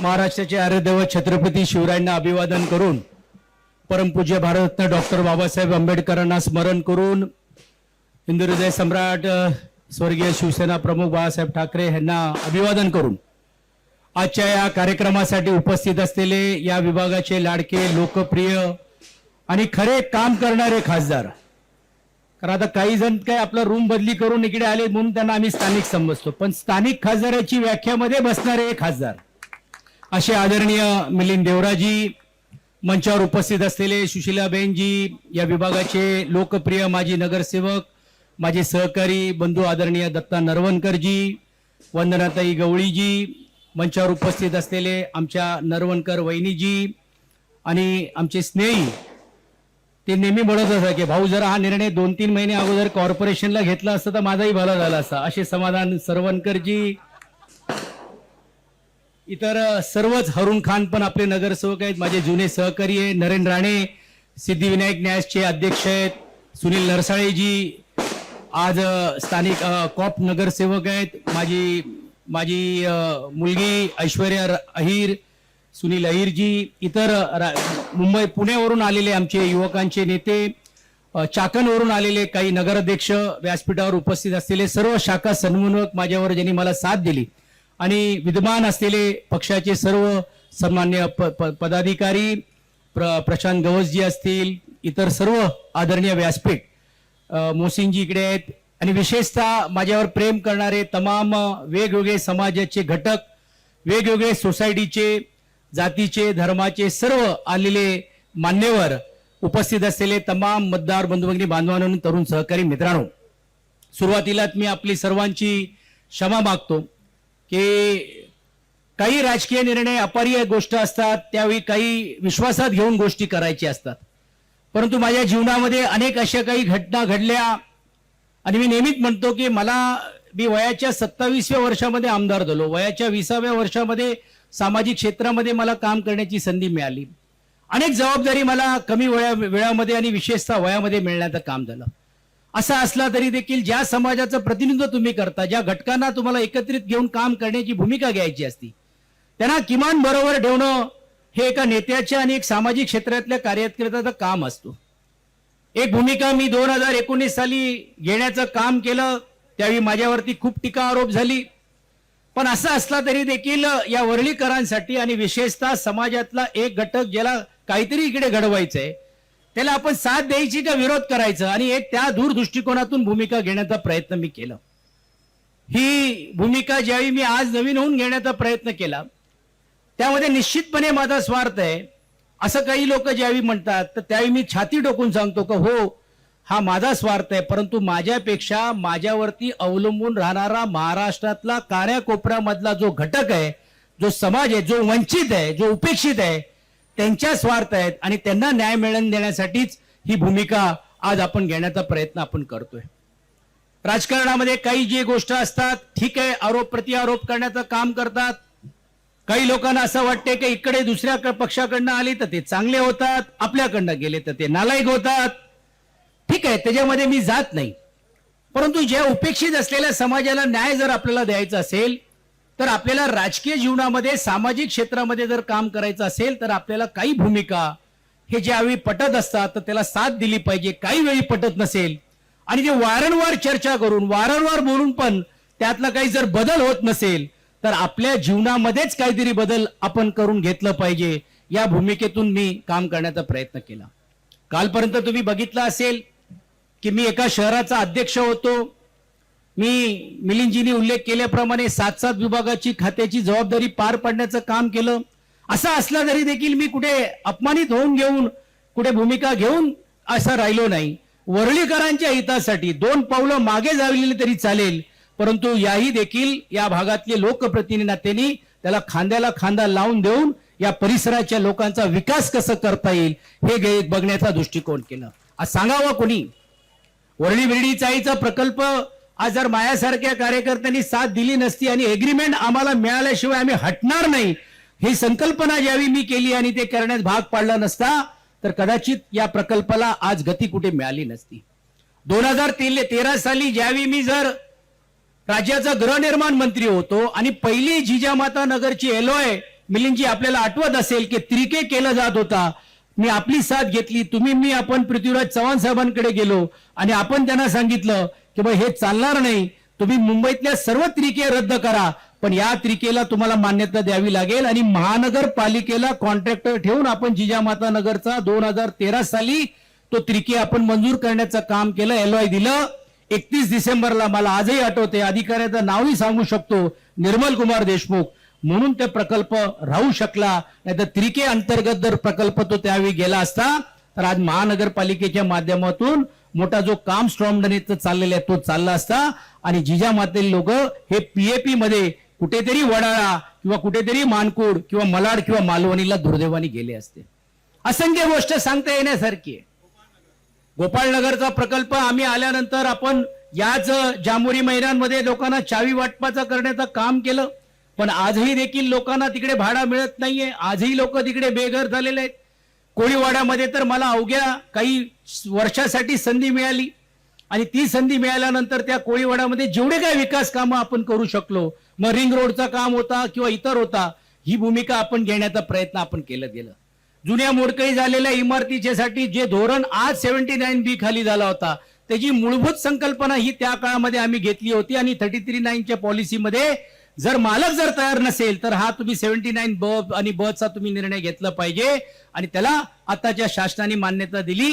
महाराष्ट्राचे आराध्यदैवत छत्रपती शिवरायांना अभिवादन करून परमपूज्य भारतरत्न डॉक्टर बाबासाहेब आंबेडकरांना स्मरण करून हिंदू हृदय सम्राट स्वर्गीय शिवसेना प्रमुख बाळासाहेब ठाकरे यांना अभिवादन करून आजच्या या कार्यक्रमासाठी उपस्थित असलेले या विभागाचे लाडके लोकप्रिय आणि खरे काम करणारे खासदार, कारण आता काही जण काय आपला रूम बदली करून इकडे आले म्हणून त्यांना आम्ही स्थानिक समजतो, पण स्थानिक खासदाराची व्याख्यामध्ये बसणारे खासदार असे आदरणीय मिलिंद देवराजी, मंचावर उपस्थित असलेले सुशीलाबेनजी, या विभागाचे लोकप्रिय माजी नगरसेवक, माझे सहकारी बंधू आदरणीय दत्ता नरवणकरजी, वंदनाताई गवळीजी, मंचावर उपस्थित असलेले आमच्या नरवणकर वहिनीजी आणि आमचे स्नेही, ते नेहमी म्हणत असतात की भाऊ जरा हा निर्णय 2-3 महिने अगोदर कॉर्पोरेशनला घेतला असता तर माझाही भला झाला असता, असे समाधान सरवणकरजी, इतर सर्वच, हरुण खान पण आपले नगरसेवक आहेत, माझे जुने सहकारी आहे, नरेंद्र राणे सिद्धिविनायक न्यासचे अध्यक्ष आहेत, सुनील नरसाळेजी आज स्थानिक कॉप नगरसेवक आहेत, माझी मुलगी ऐश्वर्या अहिर, सुनील अहिरजी, इतर मुंबई पुण्यावरून आलेले आमचे युवकांचे नेते, चाकणवरून आलेले काही नगराध्यक्ष, व्यासपीठावर उपस्थित असलेले सर्व शाखा समन्वयक माझ्यावर ज्यांनी मला साथ दिली आणि विद्यमान असलेले पक्षाचे सर्व सन्मान्य पदाधिकारी, प्रशांत गवसजी असतील, इतर सर्व आदरणीय व्यासपीठ, मोसिनजी इकडे आहेत, आणि विशेषतः माझ्यावर प्रेम करणारे तमाम वेगवेगळे समाजाचे घटक, वेगवेगळे सोसायटीचे, जातीचे, धर्माचे सर्व आलेले मान्यवर, उपस्थित असलेले तमाम मतदार बंधू भगिनी बांधवांनो, तरुण सहकारी मित्रांनो, सुरुवातीलाच मी आपली सर्वांची क्षमा मागतो की काही राजकीय निर्णय अपरिहार्य गोष्ट असतात, त्यावेळी काही विश्वासात घेऊन गोष्टी करायची असतात, परंतु माझ्या जीवनामध्ये अनेक अशा काही घटना घडल्या आणि मी नेहमीच म्हणतो की मी वयाच्या 27व्या वर्षामध्ये आमदार झालो, वयाच्या 20व्या वर्षामध्ये सामाजिक क्षेत्रामध्ये मला काम करण्याची संधी मिळाली, अनेक जबाबदारी मला कमी वेळामध्ये आणि विशेषतः वयामध्ये मिळण्याचं काम झालं. असं असला तरी देखील ज्या समाजाचं प्रतिनिधित्व तुम्ही करता, ज्या घटकांना तुम्हाला एकत्रित घेऊन काम करण्याची भूमिका घ्यायची असती, त्यांना किमान बरोबर ठेवणं हे एका नेत्याच्या आणि एक सामाजिक क्षेत्रातल्या कार्यकर्त्याचं काम असतो. एक भूमिका मी 2019 साली घेण्याचं काम केलं, त्यावेळी माझ्यावरती खूप टीका आरोप झाली, पण असं असला तरी देखील या वरळीकरांसाठी आणि विशेषतः समाजातला एक घटक ज्याला काहीतरी इकडे घडवायचंय त्याला आपण साथ द्यायची का विरोध करायचं, आणि एक त्या दूरदृष्टिकोनातून भूमिका घेण्याचा प्रयत्न मी केला. ही भूमिका ज्यावेळी मी आज नवीन होऊन घेण्याचा प्रयत्न केला त्यामध्ये निश्चितपणे माझा स्वार्थ आहे असं काही लोक ज्यावेळी म्हणतात, तर त्यावेळी मी छाती टोकून सांगतो की हो, हा माझा स्वार्थ आहे, परंतु माझ्यापेक्षा माझ्यावरती अवलंबून राहणारा महाराष्ट्रातला कान्याकोपऱ्यामधला जो घटक आहे, जो समाज आहे, जो वंचित आहे, जो उपेक्षित आहे, त्यांच्या स्वार्थ आहेत आणि त्यांना न्याय मिळवून देण्यासाठीच ही भूमिका आज आपण घेण्याचा प्रयत्न आपण करतोय. राजकारणामध्ये काही जी गोष्ट असतात, ठीक आहे, आरोप प्रत्यारोप करण्याचं काम करतात, काही लोकांना असं वाटते की इकडे दुसऱ्या पक्षाकडनं आले तर ते चांगले होतात, आपल्याकडनं गेले तर ते नालायक होतात, ठीक आहे, त्याच्यामध्ये मी जात नाही, परंतु ज्या उपेक्षित असलेल्या समाजाला न्याय जर आपल्याला द्यायचा असेल तर आपल्याला राजकीय जीवनामध्ये, सामाजिक क्षेत्रामध्ये जर काम करायचं असेल तर आपल्याला काही भूमिका हे ज्यावेळी पटत असतात तर त्याला साथ दिली पाहिजे, काही वेळी पटत नसेल आणि ते वारंवार चर्चा करून, वारंवार बोलून पण त्यातला काही जर बदल होत नसेल तर आपल्या जीवनामध्येच काहीतरी बदल आपण करून घेतलं पाहिजे, या भूमिकेतून मी काम करण्याचा प्रयत्न केला. कालपर्यंत तुम्ही बघितलं असेल की मी एका शहराचा अध्यक्ष होतो, मी मिलिंदजींनी उल्लेख केल्याप्रमाणे 7-7 विभागाची खात्याची जबाबदारी पार पाडण्याचं काम केलं. असं असलं तरी देखील मी कुठे अपमानित होऊन घेऊन, कुठे भूमिका घेऊन असं राहिलो नाही. वरळीकरांच्या हितासाठी 2 पावलं मागे जावलेली तरी चालेल, परंतु याही देखील या भागातले लोकप्रतिनिधी त्याला खांद्याला खांदा लावून देऊन या परिसराच्या लोकांचा विकास कसं करता येईल हे बघण्याचा दृष्टिकोन केला. आज सांगावा कोणी, वरळी विरळी चाळीचा प्रकल्प आज जर माझ्यासारख्या कार्यकर्त्यांनी साथ दिली नसती आणि एग्रीमेंट आम्हाला मिळाल्याशिवाय आम्ही हटणार नाही ही संकल्पना ज्यावेळी मी केली आणि ते करण्यास भाग पाडला नसता तर कदाचित या प्रकल्पाला आज गती कुठे मिळाली नसती. 2013 साली ज्यावेळी मी जर राज्याचा गृहनिर्माण मंत्री होतो आणि पहिली जिजामाता नगरची एलओए मिलिंदजी आपल्याला आठवत असेल की त्रिके केला जात होता. मी आपली साथ घेतली, मी आपण पृथ्वीराज चव्हाण साहेबांकडे गेलो आणि आपण त्यांना सांगितलं की हे चालणार नाही, तुम्ही मुंबईतल्या सर्व त्रिके रद्द करा, पण या त्रिकेला तुम्हाला मान्यता द्यावी लागेल. आणि महानगरपालिकेला कॉन्ट्रॅक्टर ठेवून आपण जिजामाता नगरचा 2013 साली तो त्रिके आपण मंजूर करण्याचं काम केलं, LOI दिलं. 31 डिसेंबरला मला आजही आठवते, अधिकाऱ्याचं नावही सांगू शकतो, निर्मल कुमार देशमुख, म्हणून ते प्रकल्प राहू शकला. नाही तर त्रिके अंतर्गत जर प्रकल्प तो त्यावेळी गेला असता तर आज महानगरपालिकेच्या माध्यमातून मोठा जो काम स्ट्रॉंगनेचं चाललेला आहे तो चालला असता आणि जिजामातेचे लोक हे PAP मध्ये कुठेतरी वडाळा किंवा कुठेतरी मानकुड किंवा मलाड किंवा मालवणीला दुर्दैवाने गेले असते. असंख्य गोष्ट सांगता येण्यासारखी आहे. गोपाळनगरचा प्रकल्प आम्ही आल्यानंतर आपण याच जांभुरी मैदानमध्ये लोकांना चावी वाटपाचा करण्याचं काम केलं, पण आजही देखील लोकांना तिकडे भाडा मिळत नाहीये. आजही लोक तिकडे बेघर झालेले आहेत. कोळीवाड्यामध्ये तर मला अवघ्या काही वर्षासाठी संधी मिळाली आणि ती संधी मिळाल्यानंतर त्या कोळीवाड्यामध्ये जेवढे काही विकास कामं आपण करू शकलो, मग रिंग रोडचा काम होता किंवा इतर होता, ही भूमिका आपण घेण्याचा प्रयत्न आपण केलं गेलं. जुन्या मोडकळी झालेल्या इमारतीच्यासाठी जे धोरण आज 79B खाली झाला होता, त्याची मूलभूत संकल्पना ही त्या काळामध्ये आम्ही घेतली होती आणि 33(9) पॉलिसीमध्ये जर मालक जर तयार नसेल तर हा तुम्ही 79 आणि चा तुम्ही निर्णय घेतला पाहिजे आणि त्याला आताच्या शासनाने मान्यता दिली.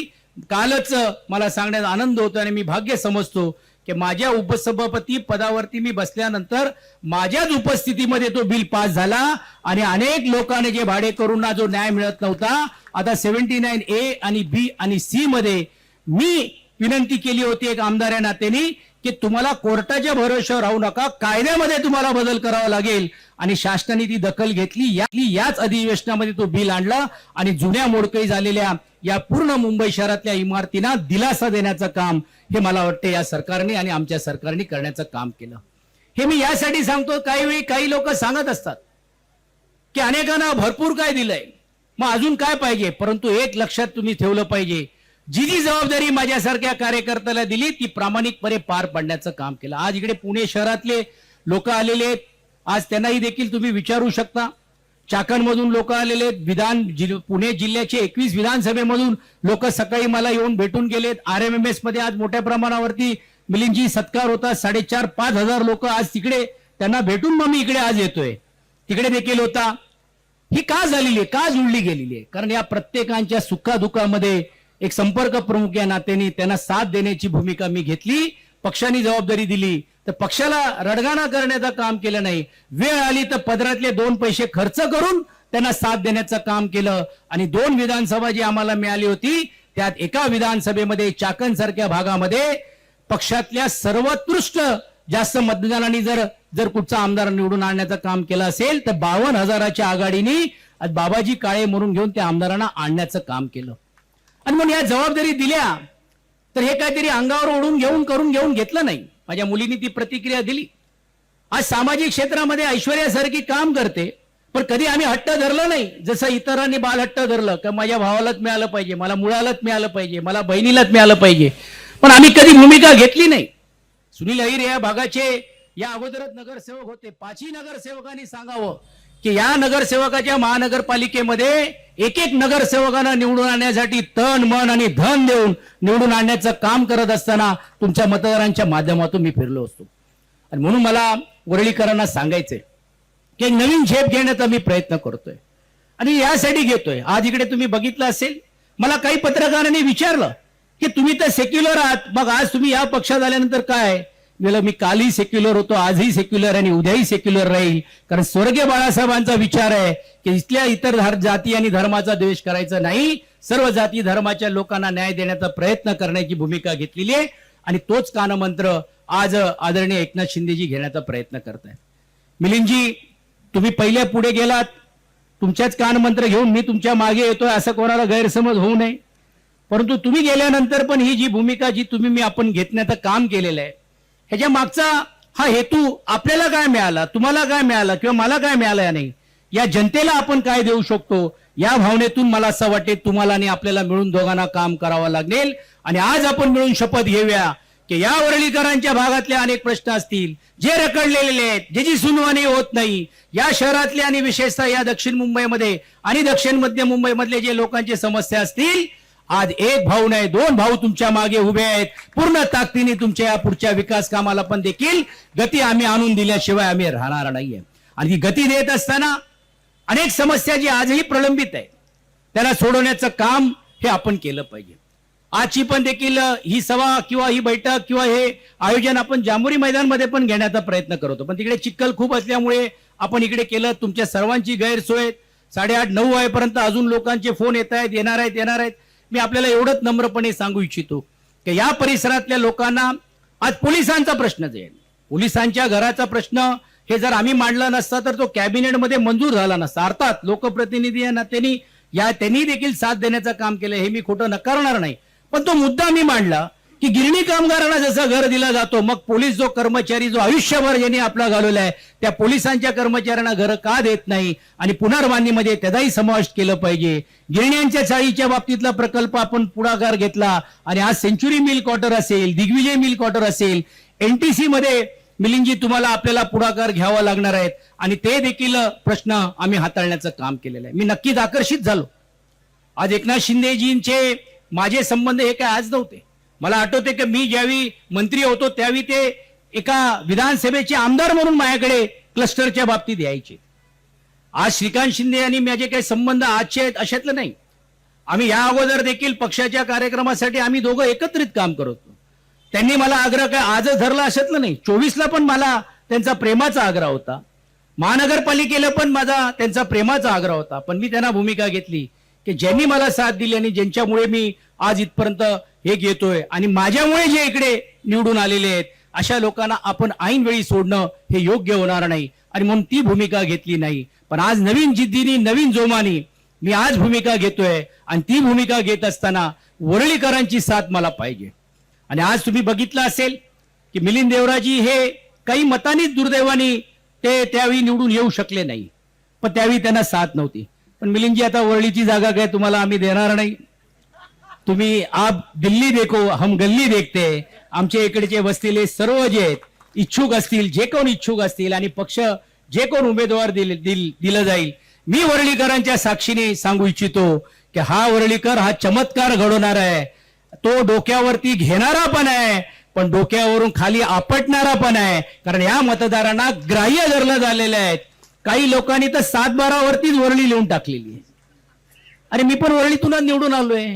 कालच मला सांगण्यात आनंद होतो आणि मी भाग्य समजतो की माझ्या उपसभापती पदावरती मी बसल्यानंतर माझ्याच उपस्थितीमध्ये तो बिल पास झाला आणि अनेक लोकांनी जे भाडेकरूंना जो न्याय मिळत नव्हता, आता 79A आणि B आणि C मध्ये मी विनंती केली होती एक आमदार या नात्याने की तुम्हाला कोर्टाच्या भरोश्यावर राहू नका, कायद्यामध्ये तुम्हाला बदल करावा लागेल. आणि शासनाने ती दखल घेतली. याच अधिवेशनामध्ये तो बिल आणला आणि जुन्या मोडकळी झालेल्या या पूर्ण मुंबई शहरातल्या इमारतींना दिलासा देण्याचं काम हे मला वाटतं या सरकारने आणि आमच्या सरकारने करण्याचं काम केलं. हे मी यासाठी सांगतो, काही वेळी काही लोक सांगत असतात की अनेकांना भरपूर काय दिलंय, मग अजून काय पाहिजे. परंतु एक लक्षात तुम्ही ठेवलं पाहिजे, जी जबाबदारी माझ्यासारख्या कार्यकर्त्याला दिली ती प्रामाणिकपणे पार पाडण्याचं काम केलं. आज इकडे पुणे शहरातले लोक आलेले आहेत, आज त्यांनाही देखील तुम्ही विचारू शकता. चाकणमधून लोक आलेले आहेत, पुणे जिल्ह्याचे 21 विधानसभेमधून लोक सकाळी मला येऊन भेटून गेलेत. RMMS मध्ये आज मोठ्या प्रमाणावरती मिलिंदजी सत्कार होता. 4,500-5 हजार लोक आज तिकडे त्यांना भेटून मग मी इकडे आज येतोय. तिकडे देखील होता. ही का झालेली आहे, का जुळली गेलेली आहे? कारण या प्रत्येकांच्या सुखादुखामध्ये एक संपर्क प्रमुख या नात्याने त्यांना साथ देण्याची भूमिका मी घेतली. पक्षाने जबाबदारी दिली तर पक्षाला रडगाणा करण्याचं काम केलं नाही. वेळ आली तर पदरातले 2 पैसे खर्च करून त्यांना साथ देण्याचं काम केलं. आणि 2 विधानसभा जी आम्हाला मिळाली होती त्यात एका विधानसभेमध्ये चाकण सारख्या भागामध्ये पक्षातल्या सर्वोत्कृष्ट जास्त मतदानाने जर कुठचा आमदार निवडून आणण्याचं काम केलं असेल तर 52,000च्या आघाडीने आज बाबाजी काळे म्हणून घेऊन त्या आमदारांना आणण्याचं काम केलं. आणि म्हणून या जबाबदारी दिल्या तर हे काहीतरी अंगावर ओढून करून घेतलं नाही. माझ्या मुलीने ती प्रतिक्रिया दिली. आज सामाजिक क्षेत्रामध्ये ऐश्वर्यासारखी काम करते, पण कधी आम्ही हट्ट धरलं नाही जसं इतरांनी बाल हट्ट धरलं की माझ्या भावालाच मिळालं पाहिजे, मला मुलालाच मिळालं पाहिजे, मला बहिणीलाच मिळालं पाहिजे, पण आम्ही कधी भूमिका घेतली नाही. सुनील अहिर या भागाचे या अगोदरच नगरसेवक होते. 5ही नगरसेवकांनी सांगावं की या नगरसेवकाच्या महानगरपालिकेमध्ये एक नगरसेवकांना निवडून आणण्यासाठी तन मन आणि धन देऊन निवडून आणण्याचं काम करत असताना तुमच्या मतदारांच्या माध्यमातून मी फिरलो असतो. आणि म्हणून मला वरळीकरांना सांगायचंय की एक नवीन झेप घेण्याचा मी प्रयत्न करतोय आणि यासाठी घेतोय. आज इकडे तुम्ही बघितलं असेल, मला काही पत्रकारांनी विचारलं की तुम्ही तर सेक्युलर आहात, मग आज तुम्ही या पक्षात आल्यानंतर काय? मी कालही सेक्युलर होतो, आजही सेक्युलर आणि उद्याही सेक्युलर राहील. कारण स्वर्गीय बाळासाहेबांचा विचार आहे की इथल्या इतर जाती आणि धर्माचा द्वेष करायचा नाही, सर्व जाती धर्माच्या लोकांना न्याय देण्याचा प्रयत्न करण्याची भूमिका घेतलेली आहे. आणि तोच कानमंत्र आज आदरणीय एकनाथ शिंदेजी घेण्याचा प्रयत्न करतायत. मिलिंदजी, तुम्ही पहिले पुढे गेलात, तुमच्याच कानमंत्र घेऊन मी तुमच्या मागे येतोय असं कोणाला गैरसमज होऊ नये. परंतु तुम्ही गेल्यानंतर पण ही जी भूमिका जी तुम्ही आपण घेतण्याचं काम केलेलं आहे, ह्याच्या मागचा हा हेतू आपल्याला काय मिळाला, तुम्हाला काय मिळाला किंवा मला काय मिळालं नाही, या जनतेला आपण काय देऊ शकतो, या भावनेतून मला असं वाटते तुम्हाला आणि आपल्याला मिळून दोघांना काम करावं लागेल. आणि आज आपण मिळून शपथ घेऊया की या वरळीकरांच्या भागातले अनेक प्रश्न असतील जे रखडलेले आहेत, ज्याची सुनवाई होत नाही, या शहरातले आणि विशेषतः या दक्षिण मुंबईमध्ये आणि दक्षिण मध्य मुंबईमधले जे लोकांचे समस्या असतील, आज एक भाऊ नाही 2 भाऊ तुमच्या मागे उभे आहेत. पूर्ण ताकदीने तुमच्या या पुढच्या विकास कामाला पण देखील गती आम्ही आणून दिल्याशिवाय आम्ही राहणार नाहीये. आणि ही गती देत असताना अनेक समस्या जी आजही प्रलंबित आहेत त्याला सोडवण्याचं काम हे आपण केलं पाहिजे. आजची पण देखील ही सभा किंवा ही बैठक किंवा हे आयोजन आपण जांभुरी मैदानमध्ये पण घेण्याचा प्रयत्न करत होतो, पण तिकडे चिखल खूप असल्यामुळे आपण इकडे केलं. तुमच्या सर्वांची गैरसोय 8:30-9 वाजेपर्यंत अजून लोकांचे फोन येत आहेत, येणार आहेत. मी आपल्याला एवढंच नम्रपणे सांगू इच्छितो की या परिसरातल्या लोकांना आज पोलिसांचा प्रश्न जे आहे, पोलिसांच्या घराचा प्रश्न हे जर आम्ही मांडला नसता तर तो कॅबिनेटमध्ये मंजूर झाला नसता. अर्थात लोकप्रतिनिधी या नात्याने त्यांनी देखील साथ देण्याचं काम केलं, हे मी खोटं नकारणार नाही. पण तो मुद्दा मी मांडला की गिरणी कामगारांना जसं घर दिला जातो, मग पोलीस जो कर्मचारी जो आयुष्यभर यांनी आपला घालवला आहे त्या पोलिसांच्या कर्मचाऱ्यांना घर का देत नाही आणि पुनर्बांधणीमध्ये त्याचाही समावेश केलं पाहिजे. गिरण्यांच्या चाळीच्या बाबतीतला प्रकल्प आपण पुढाकार घेतला आणि आज सेंच्युरी मिल क्वार्टर असेल, दिग्विजय मिल क्वार्टर असेल, एनटीसी मध्ये मिलिंदजी तुम्हाला आपल्याला पुढाकार घ्यावा लागणार आहेत आणि ते देखील प्रश्न आम्ही हाताळण्याचं काम केलेलं आहे. मी नक्कीच आकर्षित झालो. आज एकनाथ शिंदेजींचे माझे संबंध हे काय आज नव्हते. मला आठवते की मी ज्यावेळी मंत्री होतो त्यावेळी ते एका विधानसभेचे आमदार म्हणून माझ्याकडे क्लस्टरच्या बाबतीत यायचे. आज श्रीकांत शिंदे आणि माझे काही संबंध आजचे आहेत अशातलं नाही. आम्ही या अगोदर देखील पक्षाच्या कार्यक्रमासाठी आम्ही दोघं एकत्रित काम करत होतो. त्यांनी मला आग्रह काय आजच धरला अशातलं नाही. 24ला पण मला त्यांचा प्रेमाचा आग्रह होता, महानगरपालिकेला पण माझा त्यांचा प्रेमाचा आग्रह होता. पण मी त्यांना भूमिका घेतली की ज्यांनी मला साथ दिली आणि ज्यांच्यामुळे मी आज इथपर्यंत हे घेतोय आणि माझ्यामुळे जे इकडे निवडून आलेले आहेत अशा लोकांना आपण ऐन वेळी सोडणं हे योग्य होणार नाही आणि म्हणून ती भूमिका घेतली नाही. पण आज नवीन जिद्दीने नवीन जोमाने मी आज भूमिका घेतोय आणि ती भूमिका घेत असताना वरळीकरांची साथ मला पाहिजे. आणि आज तुम्ही बघितलं असेल की मिलिंद देवराजी हे काही मतांनीच दुर्दैवाने ते त्यावेळी निवडून येऊ शकले नाही, पण त्यावेळी त्यांना साथ नव्हती. पण मिलिंदजी आता वरळीची जागा काय तुम्हाला आम्ही देणार नाही. तुम्ही आप दिल्ली देखो हम गल्ली देखते. आमच्या इकडचे वसलेले सर्व जे आहेत इच्छुक असतील, जे कोण इच्छुक असतील आणि पक्ष जे कोण उमेदवार दिलं जाईल, मी वरळीकरांच्या साक्षीने सांगू इच्छितो की हा वरळीकर हा चमत्कार घडवणार आहे. तो डोक्यावरती घेणारा पण आहे, पण डोक्यावरून खाली आपटणारा पण आहे. कारण या मतदारांना ग्राह्य धरलं झालेलं आहे. काही लोकांनी तर 7-12 वरतीच वरळी लिहून टाकलेली आहे. अरे मी पण वरळीतूनच निवडून आलोय.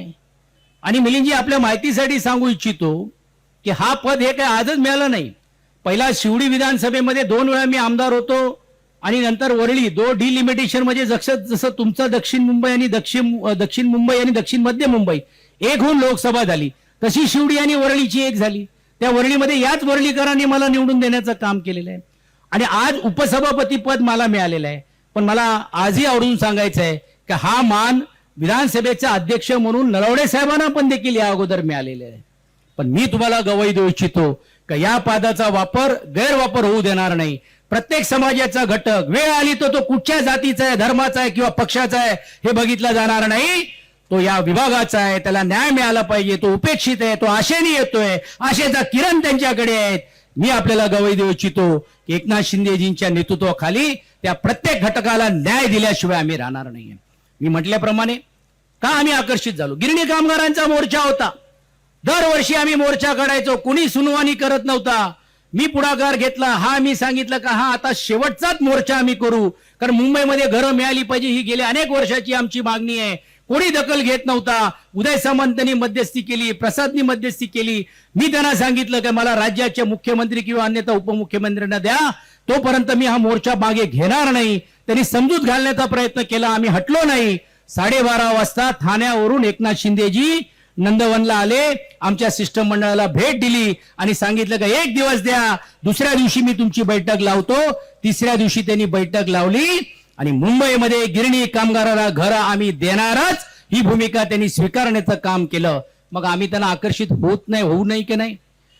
आणि मिलिंदजी आपल्या माहितीसाठी सांगू इच्छितो की हा पद हे काय आजच मिळालं नाही. पहिला शिवडी विधानसभेमध्ये 2 वेळा मी आमदार होतो आणि नंतर वरळी डिलिमिटेशन म्हणजे जसं तुमचं दक्षिण मुंबई आणि दक्षिण मुंबई आणि दक्षिण मध्य मुंबई एक होऊन लोकसभा झाली, तशी शिवडी आणि वरळीची एक झाली. त्या वरळीमध्ये याच वरळीकरांनी मला निवडून देण्याचं काम केलेलं आहे आणि आज उपसभापती पद मला मिळालेलं आहे. पण मला आजही आवडून सांगायचं आहे की हा मान विधानसभेचा अध्यक्ष म्हणून नरवडे साहेबांना पण देखील या अगोदर मिळालेले आहे. पण मी तुम्हाला गवाही देऊ इच्छितो की या पदाचा गैरवापर होऊ देणार नाही. प्रत्येक समाजाचा घटक वेळ आली तो कुठच्या जातीचा आहे, धर्माचा आहे किंवा पक्षाचा आहे हे बघितला जाणार नाही. तो या विभागाचा आहे, त्याला न्याय मिळाला पाहिजे. तो उपेक्षित आहे, तो आशेने येतोय, आशेचा किरण त्यांच्याकडे आहेत. मी आपल्याला गवाही देऊ इच्छितो की एकनाथ शिंदेजींच्या नेतृत्वाखाली त्या प्रत्येक घटकाला न्याय दिल्याशिवाय आम्ही राहणार नाहीये. मी म्हटल्याप्रमाणे का आम्ही आकर्षित झालो, गिरणी कामगारांचा मोर्चा होता. दरवर्षी आम्ही मोर्चा काढायचो, कुणी सुनवाई करत नव्हता. मी पुढाकार घेतला. हा मी सांगितलं का हा आता शेवटचाच मोर्चा आम्ही करू, कारण मुंबईमध्ये घरं मिळाली पाहिजे ही गेल्या अनेक वर्षाची आमची मागणी आहे. कोणी दखल घेत नव्हता. उदय सामंतांनी मध्यस्थी केली, प्रसादनी मध्यस्थी केली. मी त्यांना सांगितलं की मला राज्याचे मुख्यमंत्री किंवा अन्यथा उपमुख्यमंत्र्यांना द्या, तोपर्यंत मी हा मोर्चा मागे घेणार नाही. त्यांनी समजूत घालण्याचा प्रयत्न केला, आम्ही हटलो नाही. 12:30 वाजता ठाण्यावरून एकनाथ शिंदेजी नंदवनला आले, आमच्या शिष्टमंडळाला भेट दिली आणि सांगितलं का 1 दिवस द्या, दुसऱ्या दिवशी मी तुमची बैठक लावतो. तिसऱ्या दिवशी त्यांनी बैठक लावली आणि मुंबईमध्ये गिरणी कामगाराला घरं आम्ही देणारच ही भूमिका त्यांनी स्वीकारण्याचं काम केलं. मग आम्ही त्यांना आकर्षित होऊ नाही की नाही.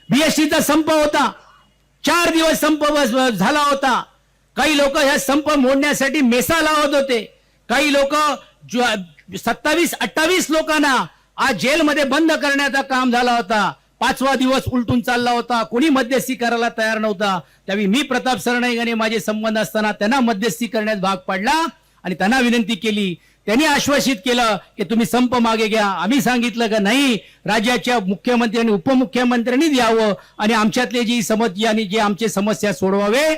बीएसटीचा संप होता, 4 दिवस संप झाला होता. काही लोक ह्या संप मोडण्यासाठी मेसा लावत होते. काही लोक 27-28 लोकांना आज जेलमध्ये बंद करण्याचा काम झाला होता. 5वा दिवस उलटून चालला होता, कोणी मध्यस्थी करायला तयार नव्हता. त्यावेळी मी प्रताप सरनाईक माझे संबंध असताना त्यांना मध्यस्थी करण्यास भाग पडला आणि त्यांना विनंती केली. त्यांनी आश्वासित केलं की तुम्ही संप मागे घ्या. आम्ही सांगितलं का नाही, राज्याच्या मुख्यमंत्री आणि उपमुख्यमंत्र्यांनी द्यावं आणि आमच्यातले जी समस्या आणि जे आमचे समस्या सोडवावे.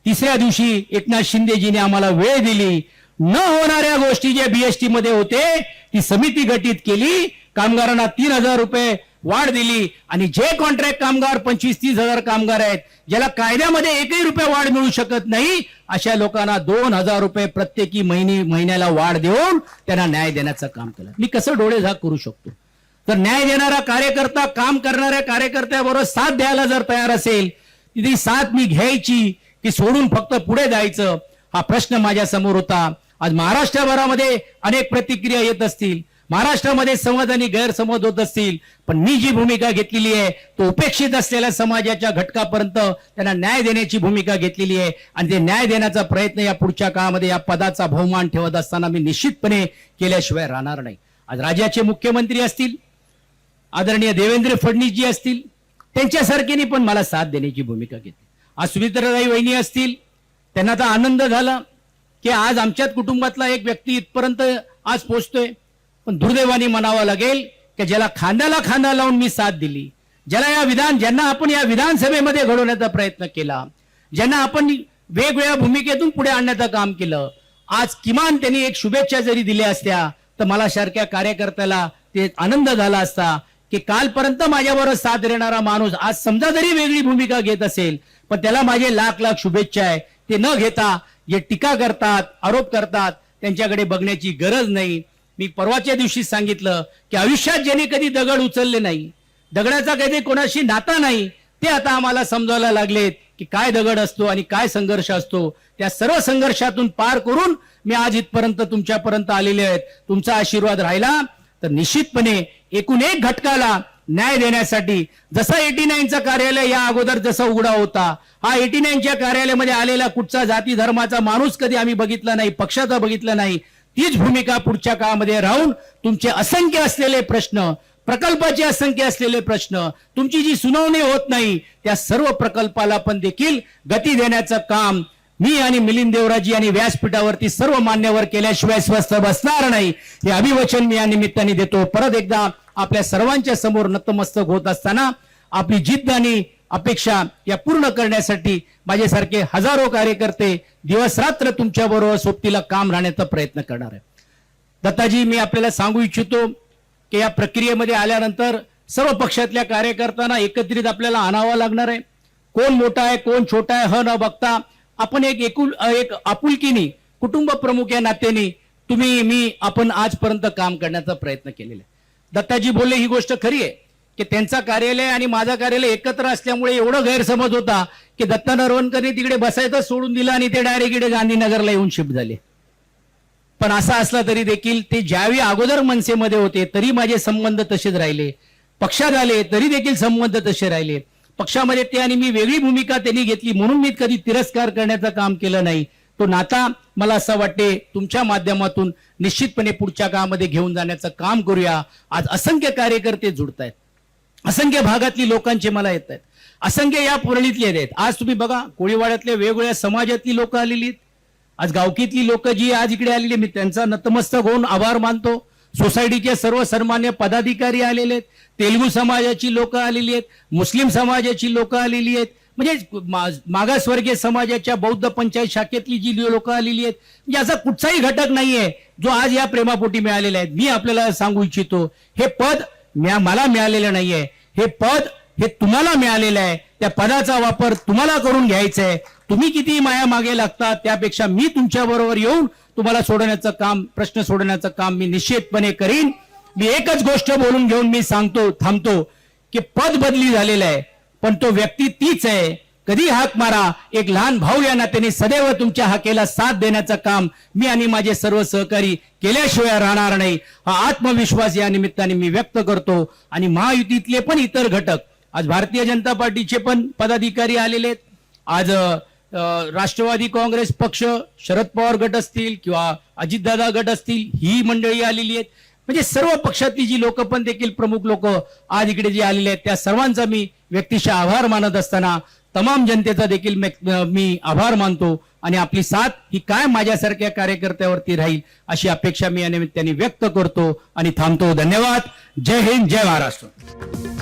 तिसऱ्या दिवशी एकनाथ शिंदेजीने आम्हाला वेळ दिली. न होणाऱ्या गोष्टी जे बीएसटी मध्ये होते ती समिती गठीत केली, कामगारांना 3,000 रुपये वाढ दिली आणि जे कॉन्ट्रॅक्ट कामगार 25-30 हजार कामगार आहेत, ज्याला कायद्यामध्ये 1ही रुपया वाढ मिळू शकत नाही, अशा लोकांना 2,000 रुपये प्रत्येकी महिन्याला वाढ देऊन त्यांना न्याय देण्याचं काम केलं. मी कसं डोळे झाक करू शकतो? तर न्याय देणारा कार्यकर्ता काम करणाऱ्या कार्यकर्त्याबरोबर साथ द्यायला जर तयार असेल, ती साथ मी घ्यायची की सोडून फक्त पुढे जायचं, हा प्रश्न माझ्या समोर होता. आज महाराष्ट्रभरामध्ये अनेक प्रतिक्रिया येत असतील, महाराष्ट्रामध्ये समज आणि गैरसमज होत असतील, पण मी जी भूमिका घेतलेली आहे तो उपेक्षित असलेल्या समाजाच्या घटकापर्यंत त्यांना न्याय देण्याची भूमिका घेतलेली आहे आणि ते न्याय देण्याचा प्रयत्न या पुढच्या काळामध्ये या पदाचा बहुमान ठेवत असताना मी निश्चितपणे केल्याशिवाय राहणार नाही. आज राज्याचे मुख्यमंत्री असतील, आदरणीय देवेंद्र फडणवीसजी असतील, त्यांच्यासारख्याने पण मला साथ देण्याची भूमिका घेतली. आज सुमित्राताई वहिनी असतील, त्यांना तर आनंद झाला की आज आमच्याच कुटुंबातला एक व्यक्ती इथपर्यंत आज पोहोचतोय. पण दुर्दैवाने म्हणावं लागेल की ज्याला खांद्याला खांदा लावून मी साथ दिली, ज्यांना आपण या विधानसभेमध्ये घडवण्याचा प्रयत्न केला, ज्यांना आपण वेगवेगळ्या भूमिकेतून पुढे आणण्याचं काम केलं, आज किमान त्यांनी एक शुभेच्छा जरी दिल्या असत्या तर मला सारख्या कार्यकर्त्याला ते आनंद झाला असता की कालपर्यंत माझ्याबरोबर साथ देणारा माणूस आज समजा जरी वेगळी भूमिका घेत असेल, पण त्याला माझे लाख लाख शुभेच्छा आहे. ते न घेता जे टीका करतात, आरोप करतात, त्यांच्याकडे बघण्याची गरज नाही. मी परवाच्या दिवशी सांगितलं की आयुष्यात ज्याने कधी दगड उचलले नाही, दगडाचा कधी कोणाशी नाता नाही, ते आता आम्हाला समजायला लागलेत की काय दगड असतो आणि काय संघर्ष असतो. त्या सर्व संघर्षातून पार करून मी आज इथपर्यंत तुमच्यापर्यंत आलेले आहेत. तुमचा आशीर्वाद राहिला तर निश्चितपणे एकूण एक घटकाला न्याय देण्यासाठी, जसं 89चं कार्यालय या अगोदर जसा उघडा होता, हा 89च्या कार्यालयामध्ये आलेला कुठचा जाती धर्माचा माणूस कधी आम्ही बघितला नाही, पक्षाचा बघितला नाही. तीच भूमिका पुढच्या काळामध्ये राहून तुमचे असंख्य असलेले प्रश्न, प्रकल्पाचे असंख्य असलेले प्रश्न, तुमची जी सुनावणी होत नाही त्या सर्व प्रकल्पाला पण देखील गती देण्याचं काम मी आणि मिलिंद देवराजी आणि व्यासपीठावरती सर्व मान्यवर केल्याशिवाय स्वस्थ बसणार नाही, हे अभिवचन मी या निमित्ताने देतो. परत एकदा आपल्या सर्वांच्या समोर नतमस्तक होत असताना आपली जिद्द आणि अपेक्षा या पूर्ण करण्यासाठी माझ्यासारखे हजारो कार्यकर्ते दिवस रात्र तुमच्या बरोबर सोबतीला काम राहण्याचा प्रयत्न करणार आहे. दत्ताजी, मी आपल्याला सांगू इच्छितो की या प्रक्रियेमध्ये आल्यानंतर सर्व पक्षातल्या कार्यकर्त्यांना एकत्रित आपल्याला आणावं लागणार आहे. कोण मोठा आहे कोण छोटा आहे न बघता आपण एक आपुलकीने कुटुंब प्रमुख या नात्याने तुम्ही मी आपण आजपर्यंत काम करण्याचा प्रयत्न केलेला आहे. दत्ताजी बोलले ही गोष्ट खरी आहे की त्यांचा कार्यालय आणि माझा कार्यालय एकत्र असल्यामुळे एवढं गैरसमज होता की दत्ता नरवणकरने तिकडे बसायचं सोडून दिलं आणि ते डायरेक्ट इकडे गांधीनगरला येऊन शिफ्ट झाले. पण असं असलं तरी देखील ते ज्यावेळी अगोदर मनसेमध्ये होते तरी माझे संबंध तसेच राहिले, पक्षात आले तरी देखील संबंध तसे राहिले. पक्षामध्ये ते आणि मी वेगळी भूमिका त्यांनी घेतली म्हणून मी कधी तिरस्कार करण्याचं काम केलं नाही. तो नाता मला असं वाटते तुमच्या माध्यमातून निश्चितपणे पुढच्या काळामध्ये घेऊन जाण्याचं काम करूया. आज असंख्य कार्यकर्ते जुडत आहेत, असंख्य भागातली लोकांचे मला येत आहेत, असंख्य या पुरळीतले आहेत. आज तुम्ही बघा कोळीवाड्यातल्या वेगवेगळ्या समाजातली लोक आलेली आहेत, आज गावकीतली लोक जी आज इकडे आलेली, मी त्यांचा नतमस्तक होऊन आभार मानतो. सोसायटीचे सर्व सन्मान्य पदाधिकारी आलेले आहेत, तेलुगू समाजाची लोक आलेली आहेत, मुस्लिम समाजाची लोक आलेली आहेत, म्हणजे मागासवर्गीय समाजाच्या बौद्ध पंचायत शाखेतली जी लोक आलेली आहेत, म्हणजे असा कुठचाही घटक नाहीये जो आज या प्रेमापोटी मिळालेला आहे. मी आपल्याला सांगू इच्छितो हे पद मला मिळालेलं नाहीये, हे पद हे तुम्हाला मिळालेलं आहे. त्या पदाचा वापर तुम्हाला करून घ्यायचा आहे. तुम्ही किती माया मागे लागतात त्यापेक्षा मी तुमच्या बरोबर येऊन तुम्हाला सोडवण्याचं काम, प्रश्न सोडवण्याचं काम मी निश्चितपणे करीन. मी एकच गोष्ट बोलून घेऊन मी सांगतो, थांबतो की पद बदली झालेलं आहे पण तो व्यक्ती तीच आहे. कधी हाक मारा, एक लहान भाऊ या नात्याने सदैव तुमच्या हाकेला साथ देण्याचं काम मी आणि माझे सर्व सहकारी केल्याशिवाय राहणार नाही, हा आत्मविश्वास या निमित्ताने मी व्यक्त करतो. आणि महायुतीतले पण इतर घटक, आज भारतीय जनता पार्टीचे पण पदाधिकारी आलेले आहेत, आज राष्ट्रवादी काँग्रेस पक्ष, शरद पवार गट असतील किंवा अजितदादा गट असतील, ही मंडळी आलेली आहेत. म्हणजे सर्व पक्षातली जी लोक पण देखील प्रमुख लोक आज इकडे जे आलेले आहेत त्या सर्वांचा मी व्यक्तिशः आभार मानत असताना तमाम जनतेचा देखील मी आभार मानतो आणि आपली साथ ही काय माझ्यासारख्या कार्यकर्त्यावरती राहील अशी अपेक्षा मी या निमित्ताने व्यक्त करतो आणि थांबतो. धन्यवाद. जय हिंद, जय महाराष्ट्र.